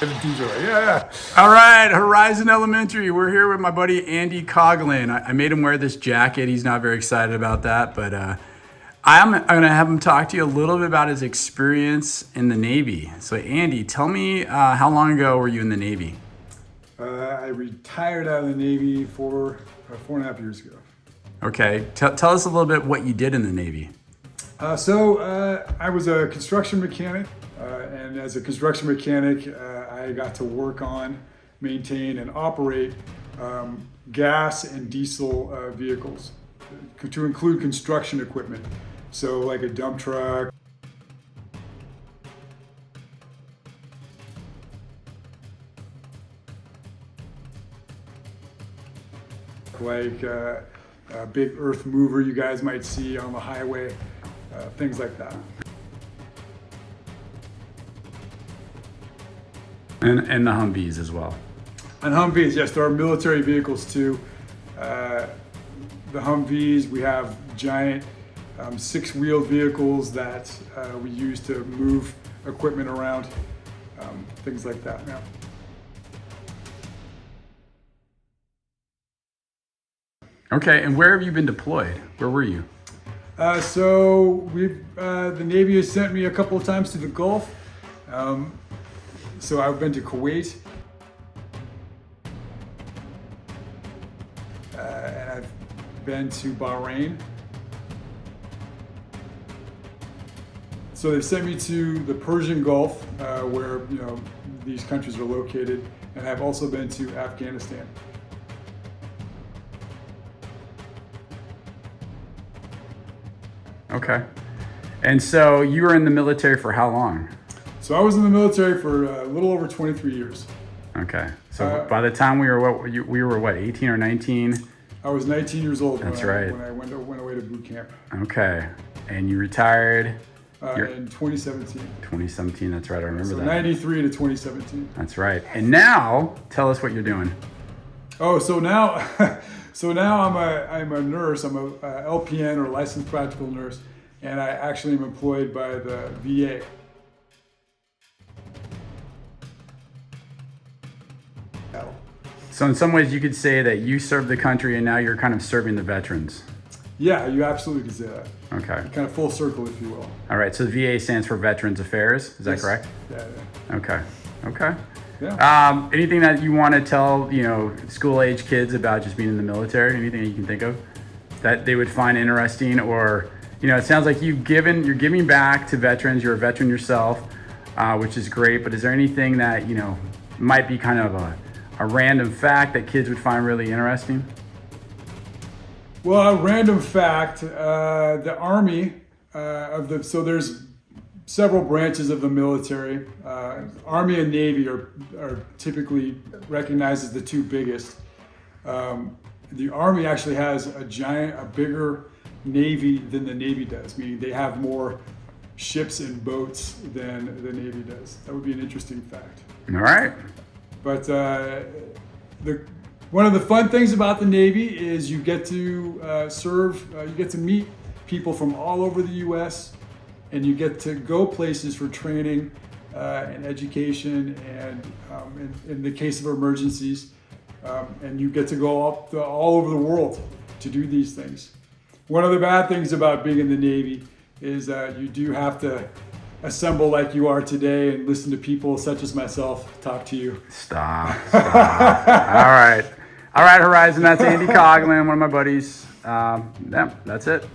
Yeah. All right, Horizon Elementary. We're here with my buddy Andy Coglon. I made him wear this jacket. He's not very excited about that, but I'm going to have him talk to you a little bit about his experience in the Navy. So, Andy, tell me, how long ago were you in the Navy? I retired out of the Navy 4.5 years ago. Okay, tell us a little bit what you did in the Navy. I was a construction mechanic, and as a construction mechanic, I got to work on, maintain, and operate gas and diesel vehicles, to include construction equipment. So like a dump truck, like a big earth mover you guys might see on the highway, things like that. And the Humvees as well. And Humvees, yes, there are military vehicles too. The Humvees, we have giant 6-wheeled vehicles that we use to move equipment around, things like that. Yeah. Okay, and where have you been deployed? Where were you? The Navy has sent me a couple of times to the Gulf. So I've been to Kuwait, and I've been to Bahrain. So they've sent me to the Persian Gulf, where these countries are located, and I've also been to Afghanistan. Okay. And so you were in the military for how long? So I was in the military for a little over 23 years. Okay. So by the time we were what, 18 or 19? I was 19 years old when I went away to boot camp. Okay. And you retired? In 2017. 2017, that's right. I remember that. 93 to 2017. That's right. And now, tell us what you're doing. Oh, so now I'm a nurse. I'm a LPN, or licensed practical nurse, and I actually am employed by the VA. So in some ways you could say that you served the country and now you're kind of serving the veterans. Yeah, you absolutely could say that. Okay. Kind of full circle, if you will. All right, so the VA stands for Veterans Affairs, is that correct? Yeah. Okay. Yeah. Anything that you want to tell, school age kids about just being in the military? Anything that you can think of that they would find interesting? Or, it sounds like you're giving back to veterans. You're a veteran yourself, which is great. But is there anything that, might be kind of a random fact that kids would find really interesting? Well, a random fact, the Army, so there's several branches of the military. Army and Navy are typically recognized as the two biggest. The Army actually has a bigger Navy than the Navy does, meaning they have more ships and boats than the Navy does. That would be an interesting fact. All right. But one of the fun things about the Navy is you get to serve, you get to meet people from all over the U.S., and you get to go places for training and education, and in the case of emergencies, and you get to go all over the world to do these things. One of the bad things about being in the Navy is you do have to assemble like you are today and listen to people such as myself talk to you. Stop. All right, Horizon, that's Andy Coglon, one of my buddies. Yeah, that's it.